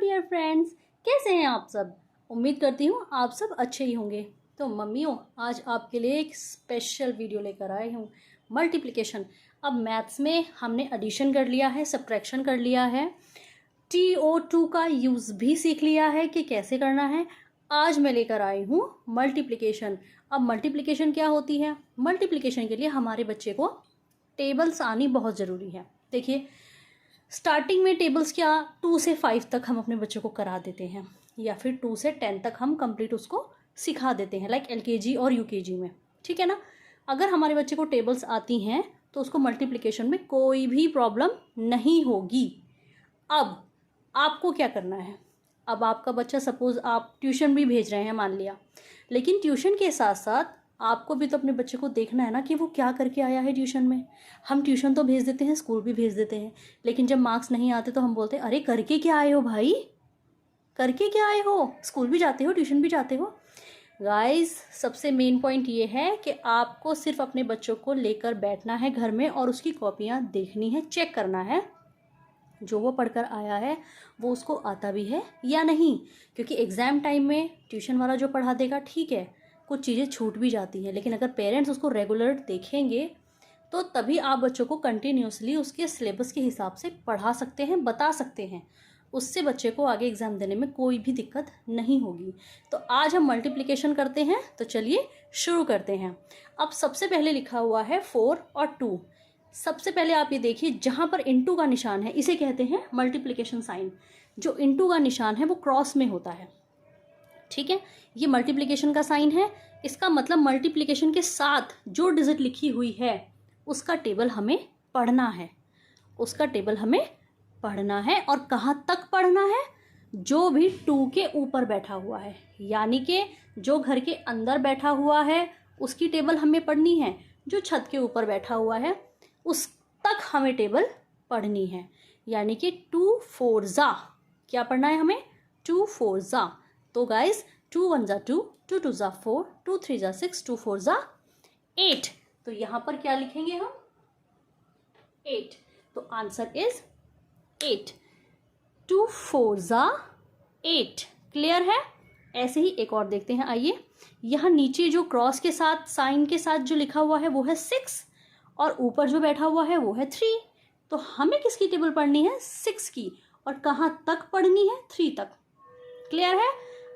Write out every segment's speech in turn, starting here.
Dear friends, कैसे हैं आप सब। उम्मीद करती हूँ आप सब अच्छे ही होंगे। तो मम्मियों, आज आपके लिए एक स्पेशल वीडियो लेकर आई हूँ, मल्टीप्लिकेशन। अब मैथ्स में हमने एडिशन कर लिया है, सब्ट्रैक्शन कर लिया है, TO2 का यूज़ भी सीख लिया है कि कैसे करना है। आज मैं लेकर आई हूँ मल्टीप्लिकेशन। अब मल्टीप्लिकेशन क्या होती है? मल्टीप्लिकेशन के लिए हमारे बच्चे को टेबल्स आनी बहुत ज़रूरी है। देखिए, स्टार्टिंग में टेबल्स क्या 2 से 5 तक हम अपने बच्चों को करा देते हैं, या फिर 2 से 10 तक हम कंप्लीट उसको सिखा देते हैं, लाइक LKG और UKG में, ठीक है ना। अगर हमारे बच्चे को टेबल्स आती हैं तो उसको मल्टीप्लिकेशन में कोई भी प्रॉब्लम नहीं होगी। अब आपको क्या करना है? अब आपका बच्चा, सपोज़ आप ट्यूशन भी भेज रहे हैं मान लिया, लेकिन ट्यूशन के साथ साथ आपको भी तो अपने बच्चे को देखना है ना कि वो क्या करके आया है ट्यूशन में। हम ट्यूशन तो भेज देते हैं, स्कूल भी भेज देते हैं, लेकिन जब मार्क्स नहीं आते तो हम बोलते हैं, अरे करके क्या आए हो भाई, करके क्या आए हो, स्कूल भी जाते हो ट्यूशन भी जाते हो। गाइस, सबसे मेन पॉइंट ये है कि आपको सिर्फ अपने बच्चों को लेकर बैठना है घर में और उसकी कॉपियाँ देखनी है, चेक करना है जो वो पढ़कर आया है वो उसको आता भी है या नहीं। क्योंकि एग्ज़ाम टाइम में ट्यूशन वाला जो पढ़ा देगा ठीक है, कुछ चीज़ें छूट भी जाती हैं, लेकिन अगर पेरेंट्स उसको रेगुलर देखेंगे तो तभी आप बच्चों को कंटिन्यूसली उसके सिलेबस के हिसाब से पढ़ा सकते हैं, बता सकते हैं। उससे बच्चे को आगे एग्ज़ाम देने में कोई भी दिक्कत नहीं होगी। तो आज हम मल्टीप्लिकेशन करते हैं, तो चलिए शुरू करते हैं। अब सबसे पहले लिखा हुआ है 4 और 2। सबसे पहले आप ये देखिए, जहाँ पर इंटू का निशान है इसे कहते हैं मल्टीप्लिकेशन साइन। जो इंटू का निशान है वो क्रॉस में होता है, ठीक है। ये मल्टीप्लिकेशन का साइन है, इसका मतलब मल्टीप्लिकेशन के साथ जो डिजिट लिखी हुई है उसका टेबल हमें पढ़ना है, उसका टेबल हमें पढ़ना है। और कहाँ तक पढ़ना है? जो भी 2 के ऊपर बैठा हुआ है, यानी कि जो घर के अंदर बैठा हुआ है उसकी टेबल हमें पढ़नी है, जो छत के ऊपर बैठा हुआ है उस तक हमें टेबल पढ़नी है। यानी कि 2 4 ज़ा, क्या पढ़ना है हमें? 2 4 ज़ा। तो गाइस, 2 1 ज़ा 2, 2 2 ज़ा 4, 2 3 ज़ा 6, 2 4 ज़ा 8। तो यहाँ पर क्या लिखेंगे हम? 8। तो आंसर इज 8। 2 4 ज़ा 8। क्लियर है? ऐसे ही एक और देखते हैं, आइए। यहाँ नीचे जो क्रॉस के साथ, साइन के साथ जो लिखा हुआ है वो है 6, और ऊपर जो बैठा हुआ है वो है 3। तो हमें किसकी टेबल पढ़नी है? 6 की। और कहाँ तक पढ़नी है? 3 तक। क्लियर है?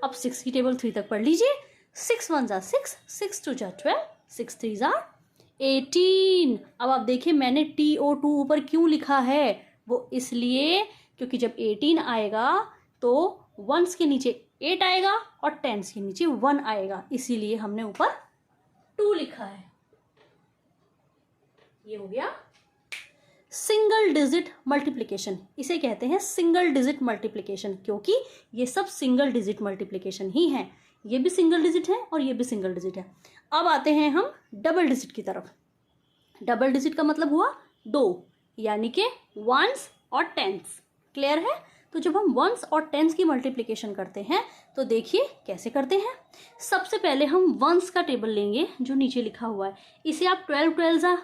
अब 6 की टेबल 3 तक पढ़ लीजिए। 6 1 ज़ा 6, 6 2 ज़ा 12, 6 3 ज़ा 18। अब आप देखिए, मैंने TO2 ऊपर क्यों लिखा है? वो इसलिए क्योंकि जब 18 आएगा तो 1s के नीचे 8 आएगा और 10s के नीचे 1 आएगा, इसीलिए हमने ऊपर 2 लिखा है। ये हो गया सिंगल डिजिट मल्टीप्लिकेशन। इसे कहते हैं सिंगल डिजिट मल्टीप्लिकेशन, क्योंकि ये सब सिंगल डिजिट मल्टीप्लिकेशन ही है। ये भी सिंगल डिजिट है और ये भी सिंगल डिजिट है। अब आते हैं हम डबल डिजिट की तरफ। डबल डिजिट का मतलब हुआ 2, यानी कि 1s और 10s। क्लियर है? तो जब हम 1s और 10s की मल्टीप्लिकेशन करते हैं तो देखिए कैसे करते हैं। सबसे पहले हम 1s का टेबल लेंगे जो नीचे लिखा हुआ है। इसे आप 12 12 ज़ा,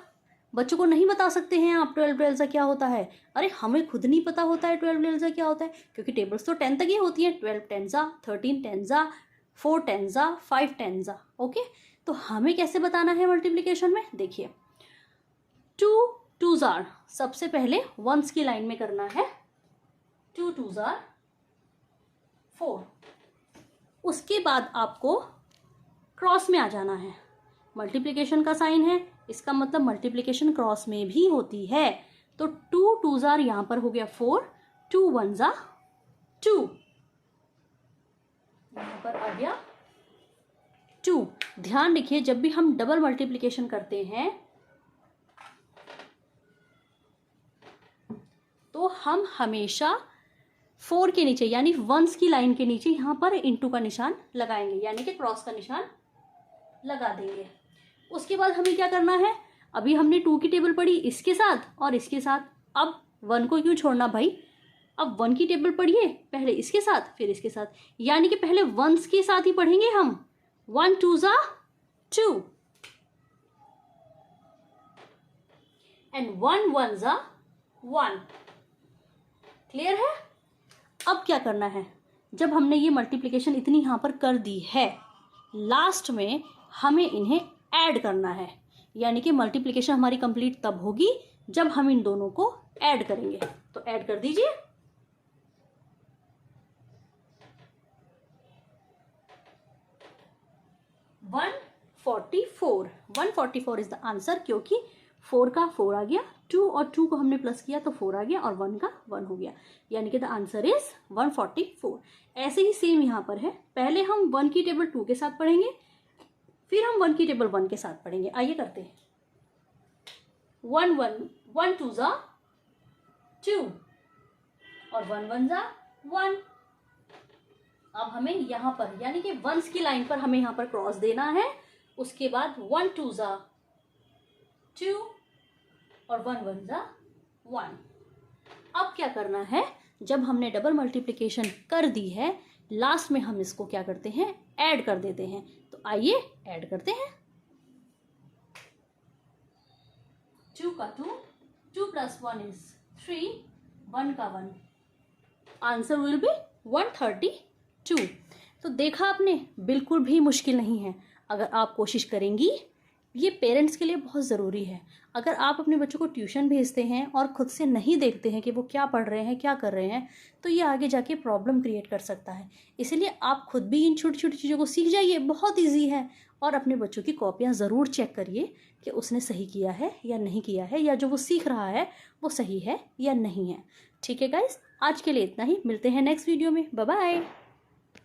बच्चों को नहीं बता सकते हैं आप 12 12 ज़ा क्या होता है। अरे हमें खुद नहीं पता होता है 12 12 ज़ा क्या होता है, क्योंकि टेबल्स तो 10 तक ही होती है। 12 10 ज़ा, 13 10 ज़ा, 4 10 ज़ा, 5 10 ज़ा। ओके, तो हमें कैसे बताना है मल्टीप्लिकेशन में? देखिए, 2 2 ज़ा, सबसे पहले 1s की लाइन में करना है। 2 2 ज़ा 4। उसके बाद आपको क्रॉस में आ जाना है। मल्टीप्लिकेशन का साइन है, इसका मतलब मल्टीप्लिकेशन क्रॉस में भी होती है। तो 2 2 ज़ा यहाँ पर हो गया 4, 2 1 ज़ा 2, यहाँ पर आ गया 2। ध्यान रखिए, जब भी हम डबल मल्टीप्लिकेशन करते हैं तो हम हमेशा 4 के नीचे, यानी 1s की लाइन के नीचे यहाँ पर इंटू का निशान लगाएंगे, यानी कि क्रॉस का निशान लगा देंगे। उसके बाद हमें क्या करना है? अभी हमने 2 की टेबल पढ़ी इसके साथ और इसके साथ, अब 1 को क्यों छोड़ना भाई? अब 1 की टेबल पढ़िए, पहले इसके साथ फिर इसके साथ, यानी कि पहले 1s के साथ ही पढ़ेंगे हम। 1 2 ज़ा 2 एंड 1 1 ज़ा 1। क्लियर है? अब क्या करना है, जब हमने ये मल्टीप्लिकेशन इतनी यहाँ पर कर दी है, लास्ट में हमें इन्हें ऐड करना है। यानी कि मल्टीप्लिकेशन हमारी कंप्लीट तब होगी जब हम इन दोनों को ऐड करेंगे। तो ऐड कर दीजिए। 144 इज द आंसर, क्योंकि 4 का 4 आ गया, 2 और 2 को हमने प्लस किया तो 4 आ गया, और 1 का 1 हो गया। यानी कि द आंसर इज 144। ऐसे ही सेम यहाँ पर है, पहले हम 1 की टेबल 2 के साथ पढ़ेंगे, फिर हम 1 की टेबल 1 के साथ पढ़ेंगे। आइए करते हैं। 1 2 जा 2 और 1 1 जा 1। अब हमें यहाँ पर यानी कि वंस की लाइन पर हमें यहाँ पर क्रॉस देना है। उसके बाद 1 2 जा 2 और 1 1 जा 1। अब क्या करना है, जब हमने डबल मल्टीप्लिकेशन कर दी है, लास्ट में हम इसको क्या करते हैं, ऐड कर देते हैं। तो आइए ऐड करते हैं। 2 का 2, 2 + 1 is 3, 1 का 1, आंसर विल बी 132। तो देखा आपने, बिल्कुल भी मुश्किल नहीं है। अगर आप कोशिश करेंगी, ये पेरेंट्स के लिए बहुत ज़रूरी है। अगर आप अपने बच्चों को ट्यूशन भेजते हैं और ख़ुद से नहीं देखते हैं कि वो क्या पढ़ रहे हैं, क्या कर रहे हैं, तो ये आगे जाके प्रॉब्लम क्रिएट कर सकता है। इसलिए आप खुद भी इन छोटी छोटी चीज़ों को सीख जाइए, बहुत ईजी है। और अपने बच्चों की कॉपियाँ ज़रूर चेक करिए कि उसने सही किया है या नहीं किया है, या जो वो सीख रहा है वो सही है या नहीं है। ठीक है गाइस, आज के लिए इतना ही। मिलते हैं नेक्स्ट वीडियो में। Bye bye.